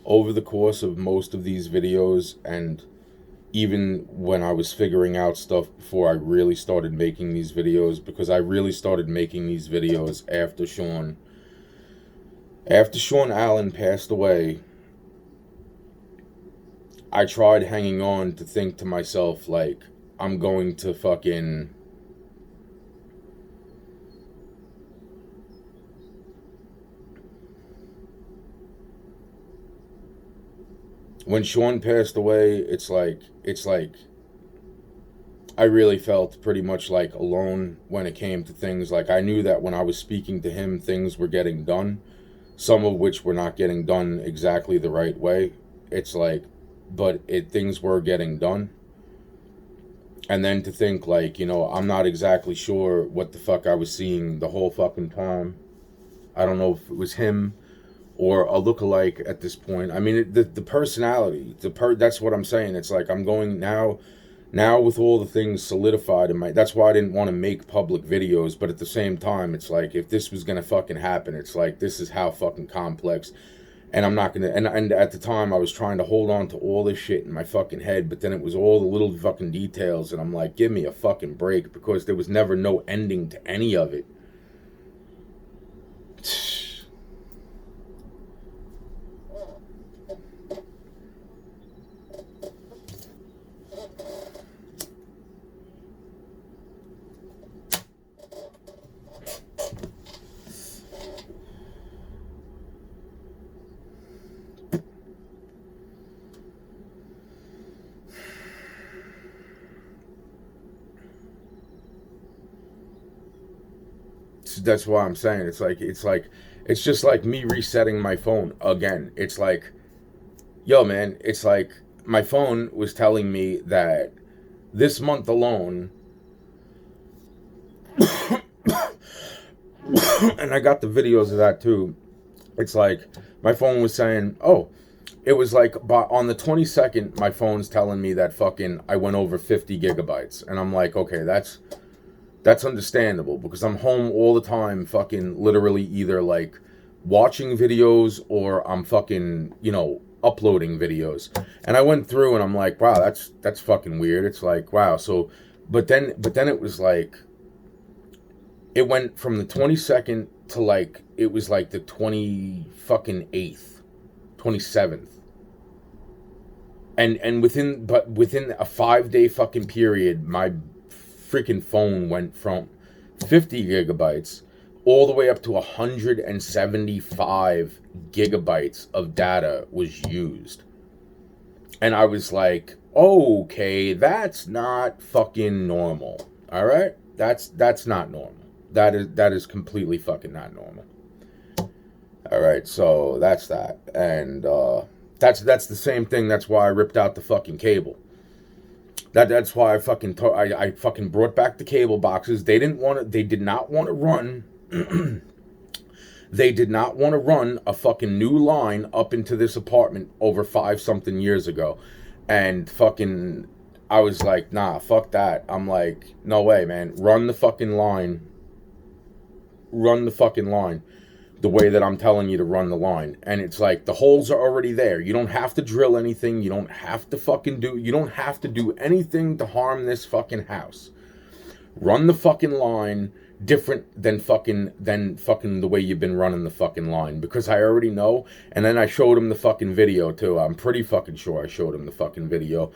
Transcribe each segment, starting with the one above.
over the course of most of these videos, and even when I was figuring out stuff before I really started making these videos, because I really started making these videos after Sean Allen passed away. I tried hanging on to think to myself, like, I'm going to fucking... When Sean passed away, it's like I really felt pretty much like alone when it came to things. Like, I knew that when I was speaking to him, things were getting done, some of which were not getting done exactly the right way. It's like, but things were getting done. And then to think, like, I'm not exactly sure what the fuck I was seeing the whole fucking time. I don't know if it was him or a lookalike at this point. I mean, the personality, that's what I'm saying. It's like I'm going now with all the things solidified in my... That's why I didn't want to make public videos, but at the same time, it's like, if this was gonna fucking happen, it's like, this is how fucking complex. And I'm not gonna... And at the time, I was trying to hold on to all this shit in my fucking head, but then it was all the little fucking details, and I'm like, give me a fucking break, because there was never no ending to any of it. That's why I'm saying it's just like me resetting my phone again. It's like, yo, man, it's like my phone was telling me that this month alone, and I got the videos of that too. It's like my phone was saying, oh, it was like, on the 22nd, my phone's telling me that fucking I went over 50 gigabytes, and I'm like, okay, that's understandable, because I'm home all the time, fucking literally either like watching videos or I'm fucking, uploading videos. And I went through and I'm like, wow, that's fucking weird. It's like, wow. So, but then it was like, it went from the 22nd to like, it was like the 20 fucking 8th, 27th. And within a 5-day fucking period, my freaking phone went from 50 gigabytes all the way up to 175 gigabytes of data was used. And I was like, okay, that's not fucking normal. All right? That's not normal. That is completely fucking not normal. All right, so that's that. And that's the same thing. That's why I ripped out the fucking cable. That's why I fucking brought back the cable boxes. They did not want to run they did not want to run a fucking new line up into this apartment over 5-something years ago. And fucking I was like, nah, fuck that. I'm like, no way, man. Run the fucking line the way that I'm telling you to run the line. And it's like, the holes are already there. You don't have to drill anything. You don't have to do anything to harm this fucking house. Run the fucking line different than fucking the way you've been running the fucking line, because I already know. And then I showed him the fucking video too. I'm pretty fucking sure I showed him the fucking video.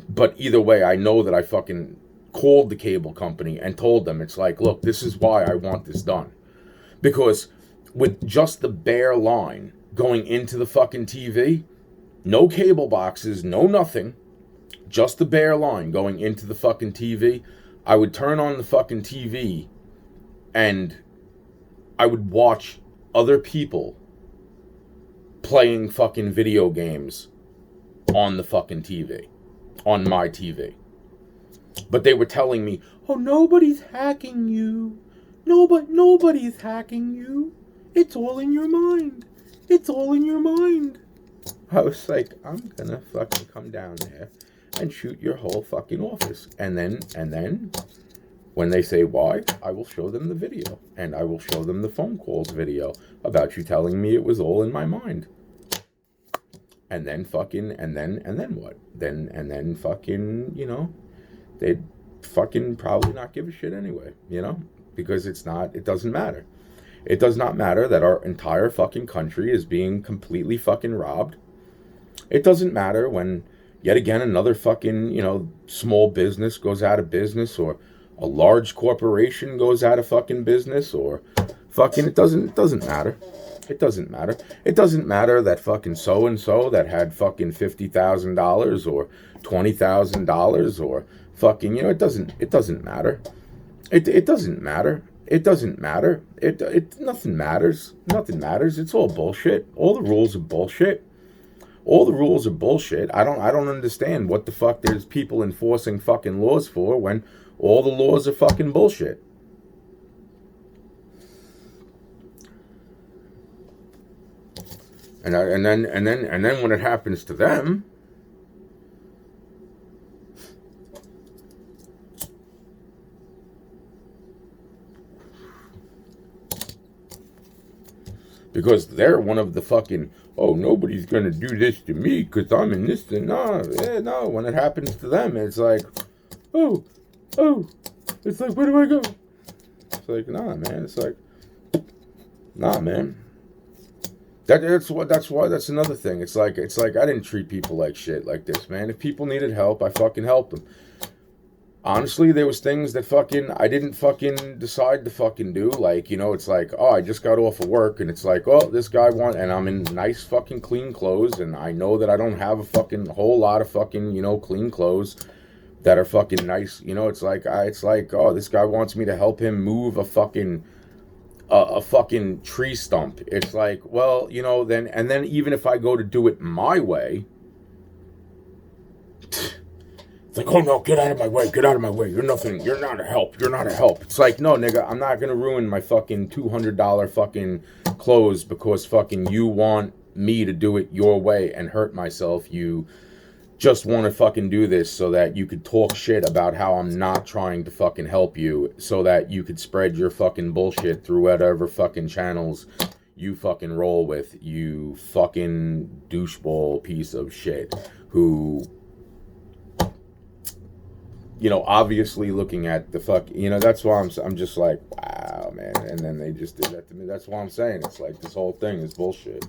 But either way, I know that I fucking called the cable company and told them, it's like, look, this is why I want this done. Because with just the bare line going into the fucking TV, no cable boxes, no nothing, just the bare line going into the fucking TV, I would turn on the fucking TV and I would watch other people playing fucking video games on the fucking TV, on my TV. But they were telling me, oh, nobody's hacking you. Nobody's hacking you. It's all in your mind. It's all in your mind. I was like, I'm gonna fucking come down there and shoot your whole fucking office. And then, when they say why, I will show them the video. And I will show them the phone calls video about you telling me it was all in my mind. and then fucking, and then what? Then fucking, they'd fucking probably not give a shit anyway, because it doesn't matter. It does not matter that our entire fucking country is being completely fucking robbed. It doesn't matter when yet again another fucking, small business goes out of business, or a large corporation goes out of fucking business, or fucking, it doesn't matter. It doesn't matter. It doesn't matter that fucking so and so that had fucking $50,000 or $20,000 or fucking, it doesn't matter. It doesn't matter. It doesn't matter. Nothing matters. Nothing matters. It's all bullshit. All the rules are bullshit. All the rules are bullshit. I don't understand what the fuck there's people enforcing fucking laws for when all the laws are fucking bullshit. And then when it happens to them, because they're one of the fucking, oh, nobody's gonna do this to me because I'm in this thing. No, when it happens to them, it's like, oh, it's like, where do I go? It's like, nah, man. It's like, nah, man. That's another thing. It's like I didn't treat people like shit like this, man. If people needed help, I fucking helped them. Honestly, there was things that fucking I didn't fucking decide to fucking do. Like, it's like, oh, I just got off of work, and it's like, oh, this guy and I'm in nice fucking clean clothes, and I know that I don't have a fucking whole lot of fucking, clean clothes that are fucking nice. It's like, oh, this guy wants me to help him move a fucking tree stump. It's like, well, then even if I go to do it my way, it's like, oh no, get out of my way, you're nothing, you're not a help. It's like, no, nigga, I'm not gonna ruin my fucking $200 fucking clothes because fucking you want me to do it your way and hurt myself. You just want to fucking do this so that you could talk shit about how I'm not trying to fucking help you, so that you could spread your fucking bullshit through whatever fucking channels you fucking roll with, you fucking doucheball piece of shit who, obviously looking at the fuck, that's why I'm just like, wow, man. And then they just did that to me. That's why I'm saying it's like this whole thing is bullshit.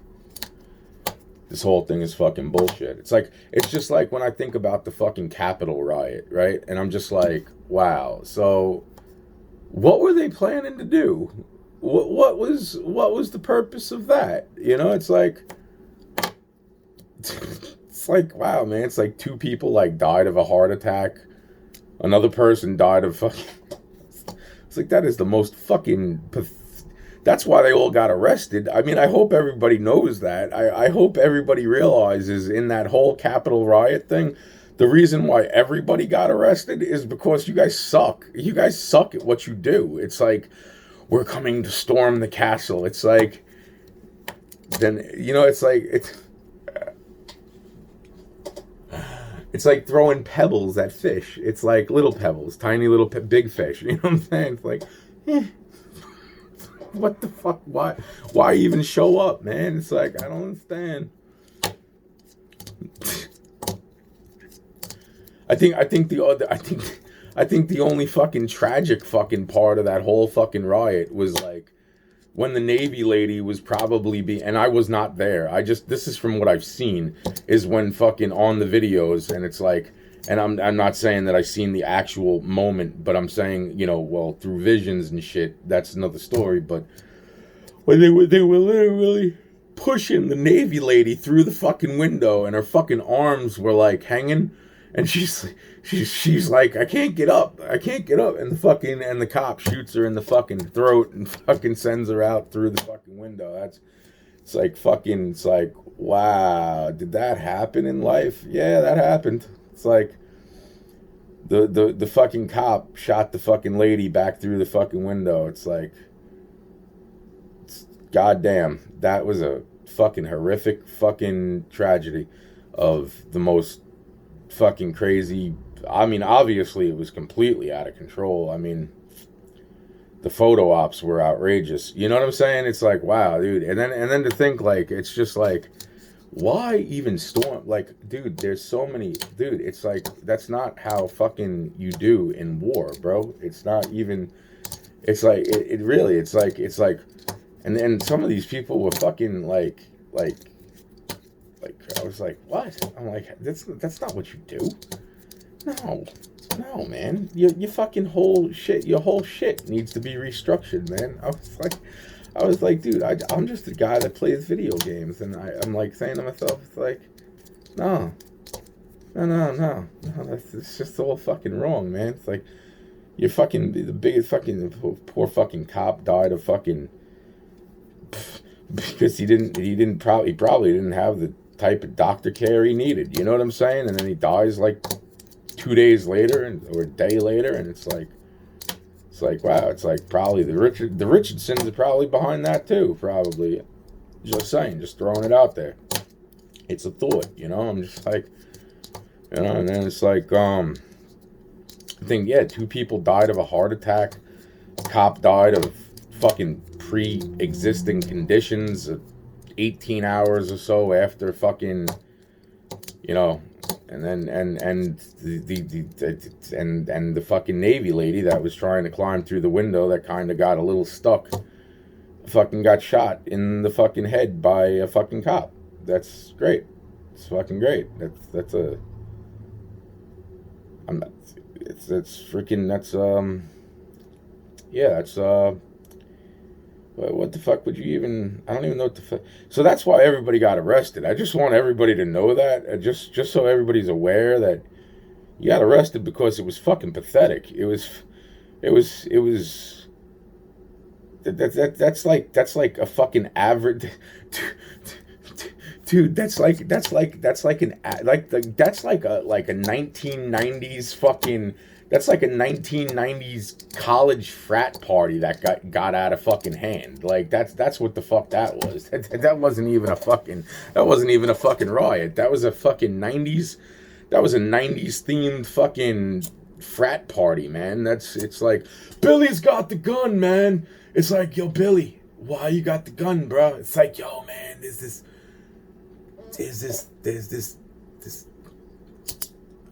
This whole thing is fucking bullshit. It's just like when I think about the fucking Capitol riot, right? And I'm just like, wow. So, what were they planning to do? What was the purpose of that? It's like, wow, man. It's like 2 people like died of a heart attack. Another person died of fucking. It's like, that is the most fucking. That's why they all got arrested. I mean, I hope everybody knows that. I hope everybody realizes in that whole Capitol riot thing, the reason why everybody got arrested is because you guys suck. You guys suck at what you do. It's like, we're coming to storm the castle. It's like, then, it's like throwing pebbles at fish. It's like little pebbles, tiny little big fish. You know what I'm saying? It's like, what the fuck? Why even show up, man? It's like, I don't understand. I think the only fucking tragic fucking part of that whole fucking riot was like when the Navy lady was probably and I was not there. This is from what I've seen, is when fucking on the videos, and it's like, and I'm not saying that I seen the actual moment, but I'm saying, well, through visions and shit, that's another story. But when they were literally pushing the Navy lady through the fucking window, and her fucking arms were like hanging, and she's like, I can't get up, and the cop shoots her in the fucking throat and fucking sends her out through the fucking window. It's like, wow, did that happen in life? Yeah, that happened. It's like the fucking cop shot the fucking lady back through the fucking window. It's like, goddamn, that was a fucking horrific fucking tragedy of the most fucking crazy. I mean, obviously it was completely out of control. I mean, the photo ops were outrageous. You know what I'm saying? It's like, wow, dude. And then to think, like, it's just like, Why even storm? Like, dude, there's so many. Dude, it's like, that's not how fucking you do in war, bro. It's not even. It's like, it really, it's like, and then some of these people were fucking like, I was like, what? I'm like, that's not what you do. No, no, man. Your fucking your whole shit needs to be restructured, man. I was like, dude, I'm just a guy that plays video games, and I'm like saying to myself, it's like, no, no, it's just all fucking wrong, man. It's like, you're fucking, the biggest fucking, poor fucking cop died of fucking, because he probably didn't have the type of doctor care he needed, you know what I'm saying? And then he dies like 2 days later, or a day later, and it's like, wow, it's like probably the Richardsons are probably behind that too, probably. Just saying, just throwing it out there. It's a thought, you know. I'm just like, you know, and then it's like, I think, yeah, 2 people died of a heart attack. Cop died of fucking pre-existing conditions, 18 hours or so after fucking, you know. And then and the fucking Navy lady that was trying to climb through the window that kind of got a little stuck, fucking got shot in the fucking head by a fucking cop. That's great. It's fucking great. That's a. I'm not. It's freaking. That's Yeah. That's What the fuck would you even? I don't even know what the fuck. So that's why everybody got arrested. I just want everybody to know that, just so everybody's aware that you got arrested because it was fucking pathetic. It was. That's like a fucking average. Dude, that's like a 1990s fucking. That's like a 1990s college frat party that got out of fucking hand. Like, that's what the fuck that was. That wasn't even a fucking riot. That was a fucking 90s. That was a 90s themed fucking frat party, man. It's like, Billy's got the gun, man. It's like, yo, Billy, why you got the gun, bro? It's like, yo, man, there's this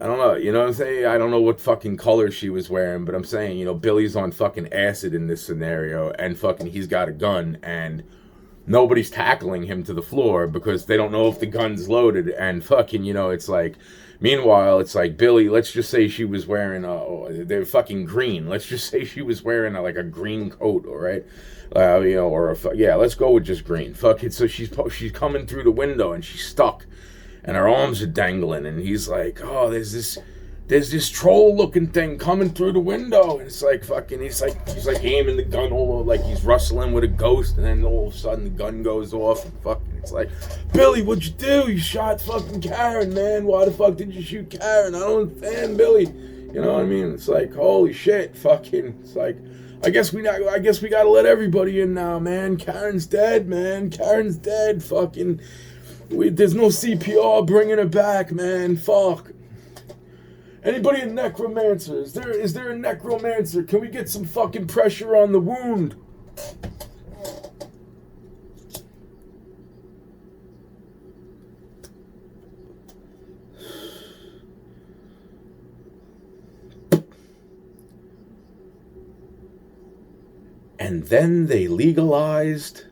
I don't know, you know what I'm saying? I don't know what fucking color she was wearing, but I'm saying, you know, Billy's on fucking acid in this scenario, and fucking he's got a gun, and nobody's tackling him to the floor because they don't know if the gun's loaded, and fucking, you know, it's like, meanwhile, it's like, Billy, let's just say she was wearing they're fucking green. Let's just say she was wearing like a green coat, all right? You know, yeah, let's go with just green. Fuck it. So she's coming through the window and she's stuck, and her arms are dangling, and he's like, oh, there's this troll looking thing coming through the window, and it's like fucking, he's like aiming the gun all over, like he's wrestling with a ghost, and then all of a sudden the gun goes off, and fucking, it's like, Billy, what'd you do? You shot fucking Karen, man. Why the fuck did you shoot Karen? I don't understand, Billy. You know what I mean? It's like, holy shit, fucking, it's like, I guess we gotta let everybody in now, man. Karen's dead, man. Karen's dead. Fucking, there's no CPR bringing her back, man. Fuck. Anybody a necromancer? Is there a necromancer? Can we get some fucking pressure on the wound? And then they legalized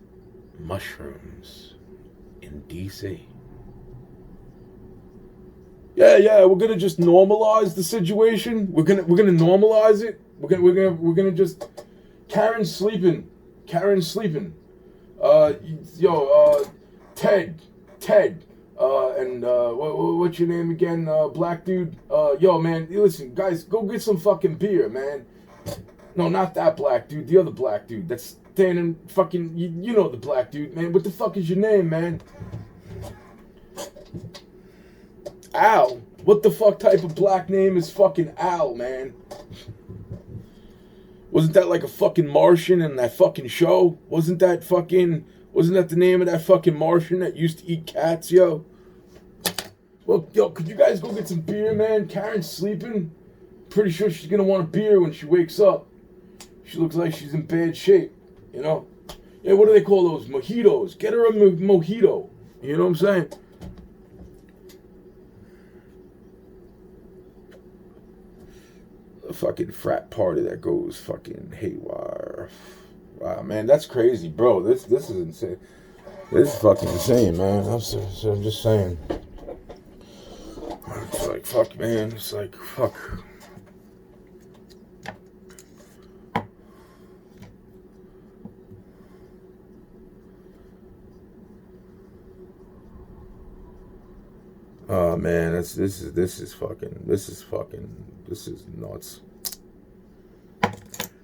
mushrooms in DC. Yeah, we're gonna just normalize the situation. We're gonna normalize it. We're gonna just. Karen's sleeping. Ted, and what's your name again? Black dude. Yo, man, listen, guys, go get some fucking beer, man. No, not that black dude. The other black dude. That's standing fucking. You know the black dude, man. What the fuck is your name, man? Al. What the fuck type of black name is fucking Al, man? Wasn't that like a fucking Martian in that fucking show? Wasn't that the name of that fucking Martian that used to eat cats, yo? Well, yo, could you guys go get some beer, man? Karen's sleeping. Pretty sure she's gonna want a beer when she wakes up. She looks like she's in bad shape, you know? Yeah, what do they call those? Mojitos. Get her a mojito. You know what I'm saying? a fucking frat party that goes fucking haywire. Wow, man, that's crazy, bro. This is insane. This is fucking insane, man. I'm just saying. It's like fuck, man. It's like fuck. Oh man, this is nuts.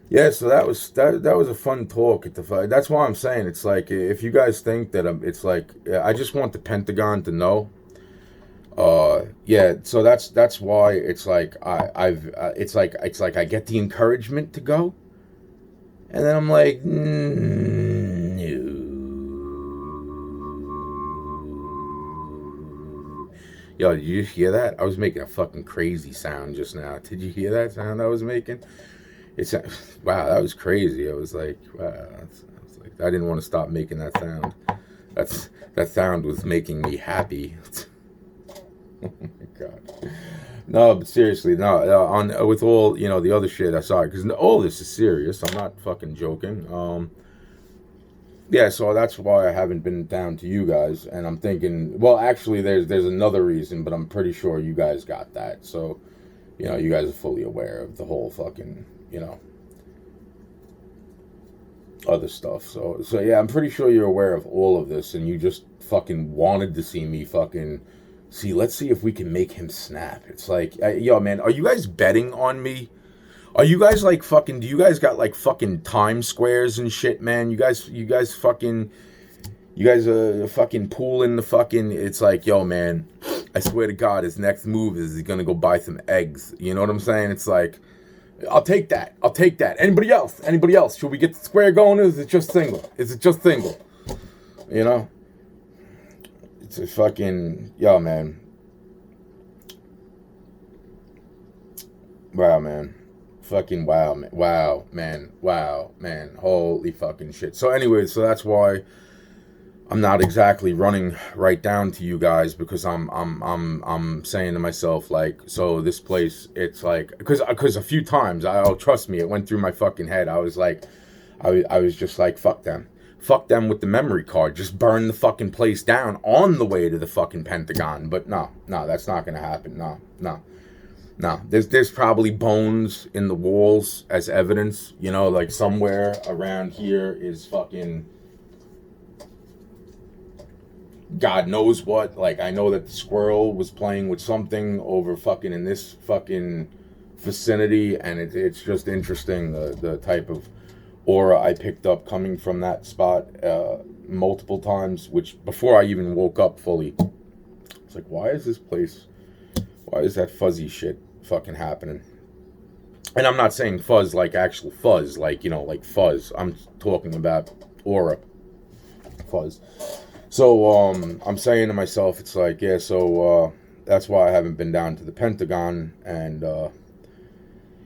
Yeah, so that was a fun talk at the fight. That's why I'm saying it's like if you guys think that it's like I just want the Pentagon to know. Yeah, so that's why it's like it's like I get the encouragement to go, and then I'm like no. Yo, did you hear that? I was making a fucking crazy sound just now. Did you hear that sound I was making? It's wow, that was crazy. I was like, wow, I was like, I didn't want to stop making that sound. That sound was making me happy. Oh my god. No, but seriously, no. On with all the other shit I saw, because all this is serious. I'm not fucking joking. Yeah, so that's why I haven't been down to you guys, and I'm thinking, well, actually, there's another reason, but I'm pretty sure you guys got that. So, you guys are fully aware of the whole fucking, other stuff. So yeah, I'm pretty sure you're aware of all of this, and you just fucking wanted to see me fucking see. Let's see if we can make him snap. It's like, yo, man, are you guys betting on me? Are you guys like fucking? Do you guys got like fucking time squares and shit, man? You guys fucking, you guys fucking pooling the fucking. It's like, yo, man, I swear to God, his next move is he's gonna go buy some eggs. You know what I'm saying? It's like, I'll take that. I'll take that. Anybody else? Anybody else? Should we get the square going? Or is it just single? Is it just single? You know? It's a fucking, yo, man. Wow, man. Fucking wow, man. Wow, man. Wow, man. Holy fucking shit. So anyway, so that's why I'm not exactly running right down to you guys, because I'm saying to myself, like, so this place, it's like, because a few times, trust me, it went through my fucking head. I was like, I was just like, fuck them with the memory card, just burn the fucking place down on the way to the fucking Pentagon. But no, that's not gonna happen. No, there's probably bones in the walls as evidence, like somewhere around here is fucking God knows what. Like, I know that the squirrel was playing with something over fucking in this fucking vicinity, and it's just interesting the type of aura I picked up coming from that spot multiple times, which before I even woke up fully, it's like, why is that fuzzy shit fucking happening? And I'm not saying fuzz like actual fuzz, like, like fuzz. I'm talking about aura fuzz. So, I'm saying to myself, it's like, yeah, so, that's why I haven't been down to the Pentagon, and,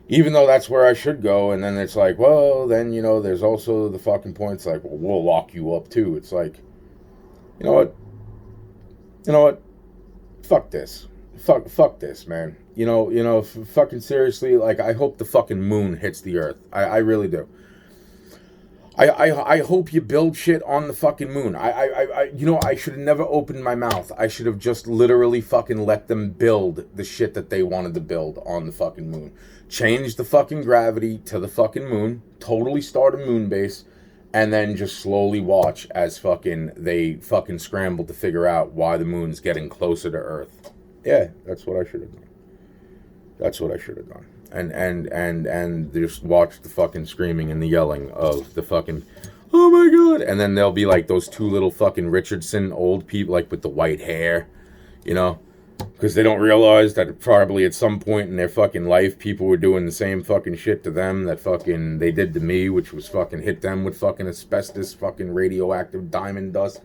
even though that's where I should go, and then it's like, well, then, there's also the fucking points like, well, we'll lock you up too. It's like, you know what, fuck this. Fuck this, man. Fucking seriously, like, I hope the fucking moon hits the earth. I really do. I hope you build shit on the fucking moon. I should have never opened my mouth. I should have just literally fucking let them build the shit that they wanted to build on the fucking moon. Change the fucking gravity to the fucking moon. Totally start a moon base. And then just slowly watch as fucking they fucking scramble to figure out why the moon's getting closer to Earth. Yeah, that's what I should have done. That's what I should have done. And just watch the fucking screaming and the yelling of the fucking, oh my god. And then there'll be like those two little fucking Richardson old people, like with the white hair, because they don't realize that probably at some point in their fucking life, people were doing the same fucking shit to them that fucking they did to me, which was fucking hit them with fucking asbestos, fucking radioactive diamond dust.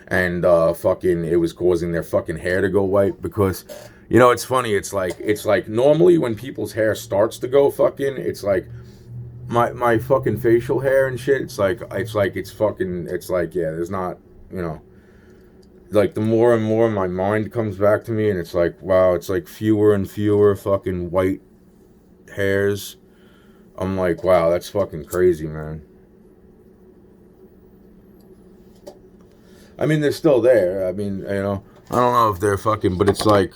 And fucking it was causing their fucking hair to go white. Because it's funny, it's like normally when people's hair starts to go fucking, it's like my fucking facial hair and shit, it's like yeah, there's not, like the more and more my mind comes back to me, and it's like, wow, it's like fewer and fewer fucking white hairs. I'm like, wow, that's fucking crazy, man. I mean, they're still there. I mean, I don't know if they're fucking, but it's like,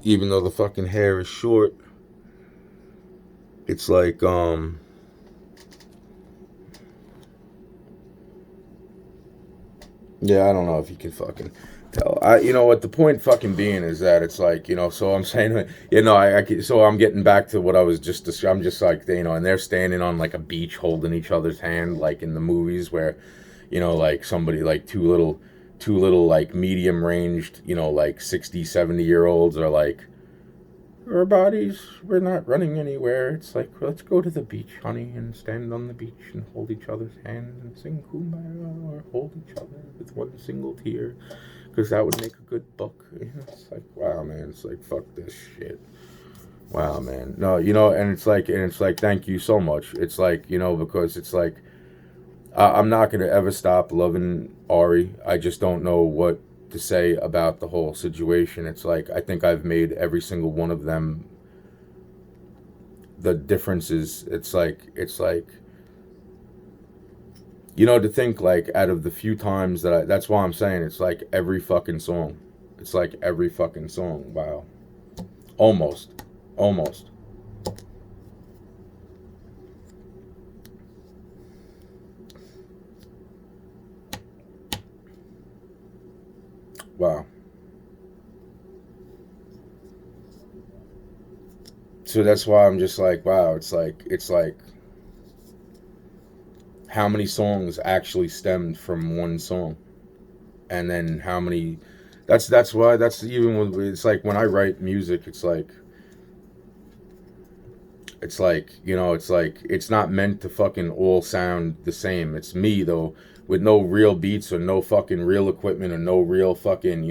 even though the fucking hair is short, it's like, yeah, I don't know if you can fucking tell. You know what the point fucking being is that it's like, so I'm saying, so I'm getting back to what I was just, I'm just like, and they're standing on like a beach holding each other's hand, like in the movies where, like somebody like two little like medium ranged, like 60, 70-year olds are like, our bodies, we're not running anywhere. It's like, let's go to the beach, honey, and stand on the beach and hold each other's hands and sing Kumbaya or hold each other with one single tear, because that would make a good book. It's like, wow, man. It's like, fuck this shit. Wow, man. No, and it's like, thank you so much. It's like, because it's like, I'm not gonna ever stop loving Ari. I just don't know what to say about the whole situation. It's like, I think I've made every single one of them. The difference is, it's like, to think like out of the few times that's why I'm saying it's like every fucking song. It's like every fucking song. Wow. Almost. Wow. So that's why I'm just like, wow, it's like how many songs actually stemmed from one song, and then how many. That's why that's even when it's like when I write music, it's like it's not meant to fucking all sound the same. It's me though, with no real beats or no fucking real equipment or no real fucking,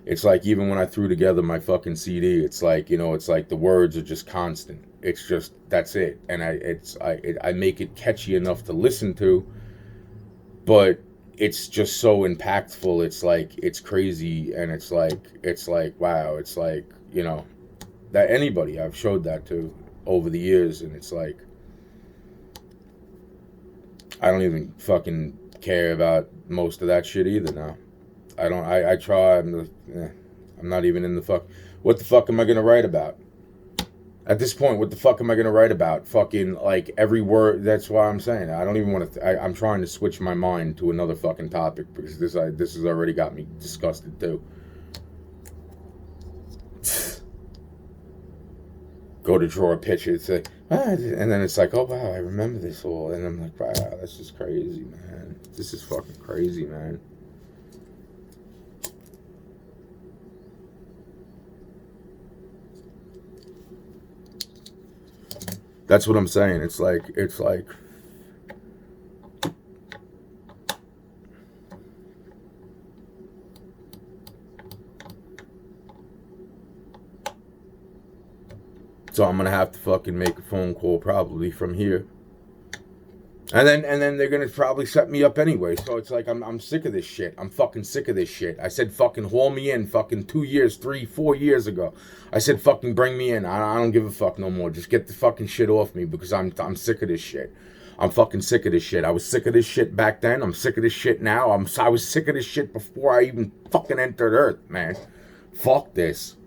it's like even when I threw together my fucking CD, it's like, it's like the words are just constant. It's just, that's it. And I make it catchy enough to listen to, but it's just so impactful. It's like, it's crazy. And it's like, wow. It's like, that anybody I've showed that to over the years, and it's like, I don't even fucking care about most of that shit either now. I don't. I try. I'm not even in the fuck. What the fuck am I gonna write about? At this point, what the fuck am I gonna write about? Fucking like every word. That's why I'm saying I don't even want to. I'm trying to switch my mind to another fucking topic because this has already got me disgusted too. Go to draw a picture, it's like, and then it's like, oh wow, I remember this all, and I'm like, wow, that's just crazy, man. This is fucking crazy, man. That's what I'm saying. It's like. So I'm gonna have to fucking make a phone call probably from here. And then they're gonna probably set me up anyway. So it's like I'm sick of this shit. I'm fucking sick of this shit. I said fucking haul me in fucking 2 years, 3, 4 years ago. I said fucking bring me in. I don't give a fuck no more. Just get the fucking shit off me because I'm sick of this shit. I'm fucking sick of this shit. I was sick of this shit back then. I'm sick of this shit now. I was sick of this shit before I even fucking entered Earth, man. Fuck this.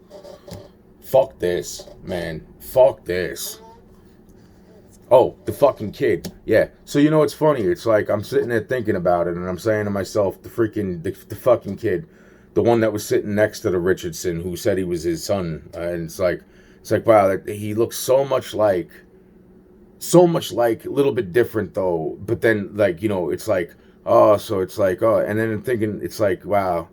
Fuck this, man. Fuck this. Oh, the fucking kid. Yeah. So it's funny. It's like I'm sitting there thinking about it, and I'm saying to myself, the fucking kid, the one that was sitting next to the Richardson, who said he was his son, and it's like wow, he looks so much like, a little bit different though. But then it's like, oh, so it's like, oh, and then I'm thinking, it's like, wow.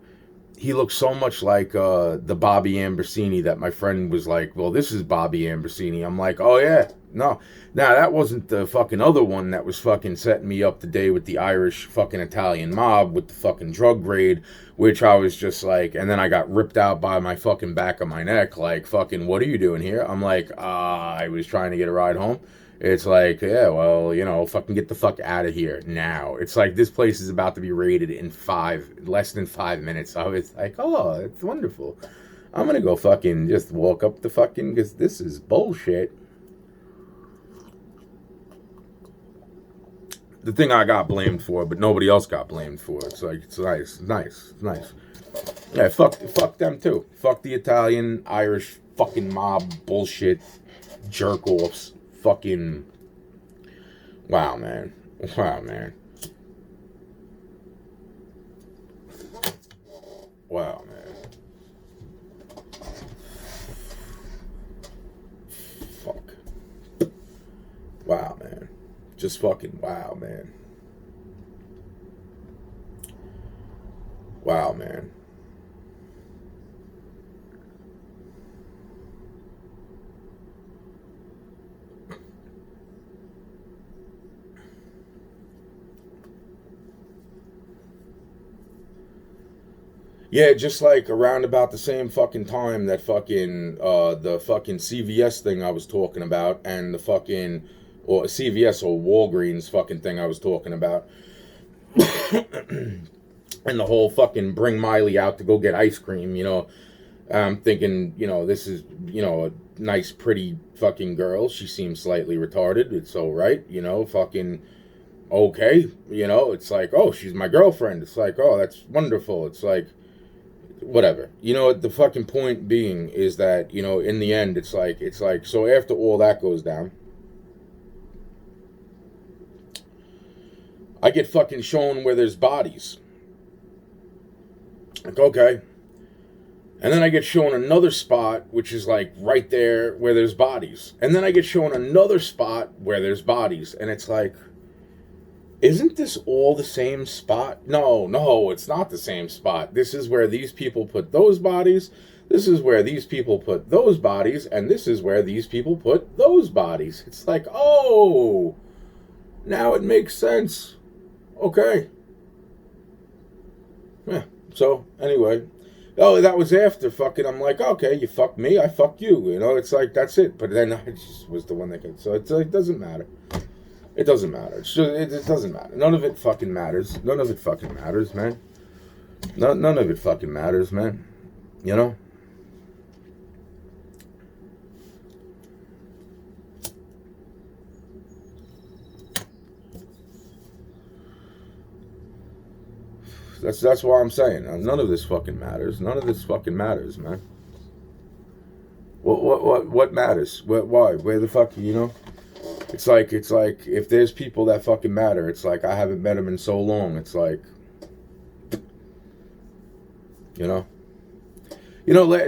He looks so much like the Bobby Ambrosini that my friend was like, well, this is Bobby Ambrosini. I'm like, oh, yeah. No. Now, that wasn't the fucking other one that was fucking setting me up today with the Irish fucking Italian mob with the fucking drug raid, which I was just like, and then I got ripped out by my fucking back of my neck, like, fucking, what are you doing here? I'm like, I was trying to get a ride home. It's like, yeah, well, fucking get the fuck out of here now. It's like this place is about to be raided in less than 5 minutes. I was like, oh, it's wonderful. I'm gonna go fucking just walk up the fucking, because this is bullshit. The thing I got blamed for, but nobody else got blamed for. It's like, it's nice, nice, nice. Yeah, fuck them too. Fuck the Italian, Irish fucking mob bullshit jerk offs. Fucking, wow, man. Wow, man. Wow, man. Fuck. Wow, man. Just fucking wow, man. Wow, man. Yeah, just like around about the same fucking time that fucking the fucking CVS thing I was talking about, and the fucking, or CVS or Walgreens fucking thing I was talking about, and the whole fucking bring Miley out to go get ice cream, you know. I'm thinking, you know, this is, you know, a nice, pretty fucking girl. She seems slightly retarded. It's all right, you know, fucking okay. You know, it's like, oh, she's my girlfriend. It's like, oh, that's wonderful. It's like, whatever. You know, the fucking point being is that, you know, in the end, it's like, so after all that goes down, I get fucking shown where there's bodies. Like, okay. And then I get shown another spot, which is like right there where there's bodies. And then I get shown another spot where there's bodies. And it's like, isn't this all the same spot? No, it's not the same spot. This is where these people put those bodies. This is where these people put those bodies. And this is where these people put those bodies. It's like, oh, now it makes sense. Okay. Yeah. So, anyway. Oh, that was after fucking, I'm like, okay, you fuck me, I fuck you. You know, it's like, that's it. But then I just was the one that could. So it's like, it doesn't matter. It doesn't matter. It's just, it doesn't matter. None of it fucking matters. None of it fucking matters, man. None of it fucking matters, man. You know? That's why I'm saying none of this fucking matters. None of this fucking matters, man. What matters? Why? Where the fuck? You know? It's like if there's people that fucking matter, it's like I haven't met them in so long. It's like, you know.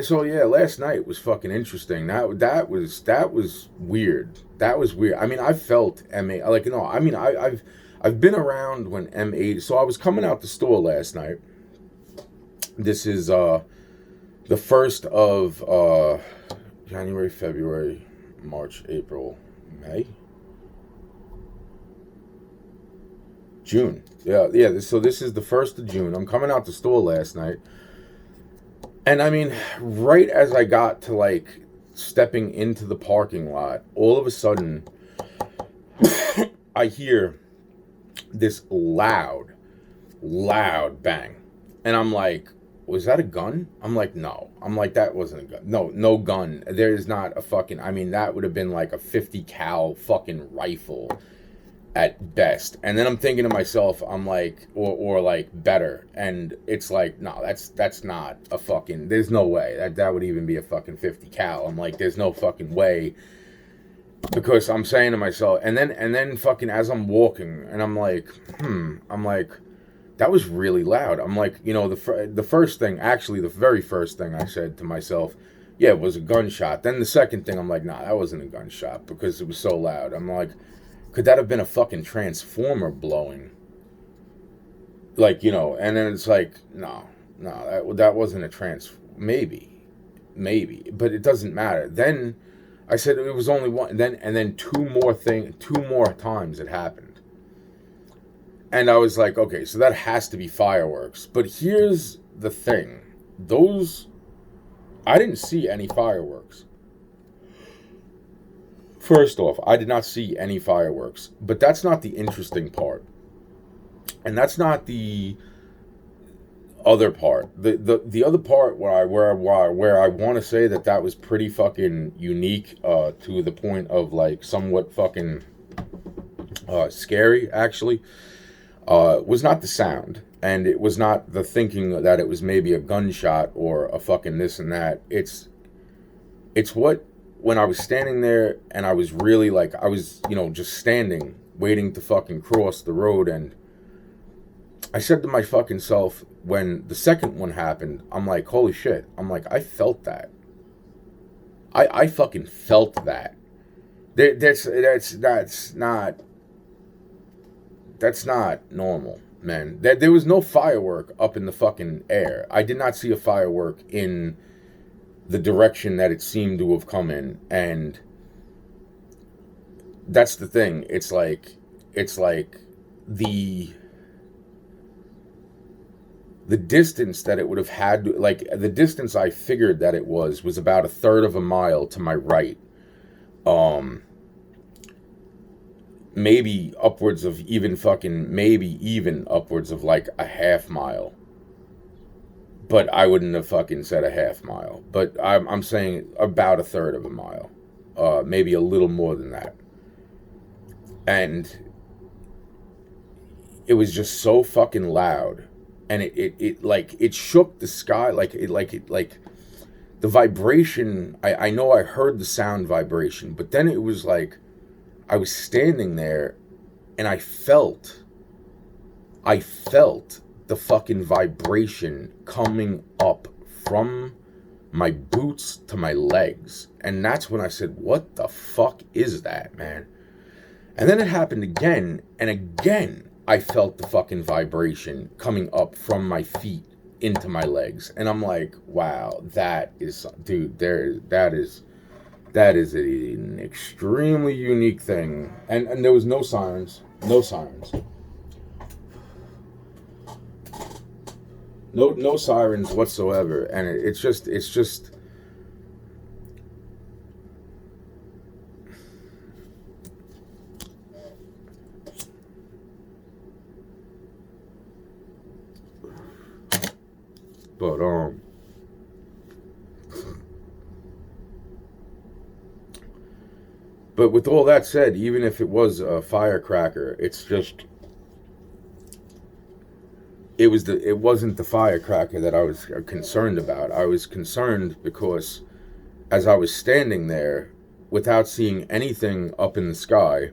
So yeah, last night was fucking interesting. That was weird. That was weird. I mean, I felt M8 like, no. I mean, I've been around when M8. So I was coming out the store last night. This is the first of January, February, March, April, May, June. Yeah. So this is the 1st of June. I'm coming out the store last night. And I mean, right as I got to like stepping into the parking lot, all of a sudden I hear this loud bang. And I'm like, was that a gun? I'm like, no. I'm like, that wasn't a gun. No gun. There is not a fucking, I mean, that would have been like a 50 cal fucking rifle at best. And then I'm thinking to myself, I'm like, or like better. And it's like, no, that's not a fucking, there's no way that would even be a fucking 50 cal. I'm like, there's no fucking way. Because I'm saying to myself, and then fucking as I'm walking, and I'm like, I'm like, that was really loud. I'm like, you know, the first thing, actually the very first thing I said to myself, yeah, it was a gunshot. Then the second thing, I'm like, nah, that wasn't a gunshot because it was so loud. I'm like, could that have been a fucking transformer blowing? Like, you know, and then it's like, no, that wasn't a maybe, but it doesn't matter. Then I said it was only one, and then two more times it happened. And I was like, okay, so that has to be fireworks. But here's the thing. I didn't see any fireworks. First off, I did not see any fireworks. But that's not the interesting part. And that's not the other part, the other part where I want to say that that was pretty fucking unique, to the point of like somewhat fucking scary actually, was not the sound, and it was not the thinking that it was maybe a gunshot or a fucking this and that. It's what, when I was standing there and I was really like, I was, just standing waiting to fucking cross the road, and I said to my fucking self, when the second one happened, I'm like, holy shit. I'm like, I felt that. I fucking felt that. That's not normal, man. There was no firework up in the fucking air. I did not see a firework in the direction that it seemed to have come in, and that's the thing. It's like the distance that it would have had, like the distance I figured that it was about a third of a mile to my right. Maybe upwards of maybe even upwards of like a half mile. But I wouldn't have fucking said a half mile. But I'm saying about a third of a mile. Maybe a little more than that. And it was just so fucking loud. And it shook the sky, like the vibration. I know I heard the sound vibration, but then it was like I was standing there and I felt the fucking vibration coming up from my boots to my legs. And that's when I said, what the fuck is that, man? And then it happened again, and again I felt the fucking vibration coming up from my feet into my legs. And I'm like, wow, that is, dude, that is an extremely unique thing. And there was no sirens. No sirens. No sirens whatsoever. And it's just but with all that said, even if it was a firecracker, it's just, it wasn't the firecracker that I was concerned about. I was concerned because as I was standing there without seeing anything up in the sky,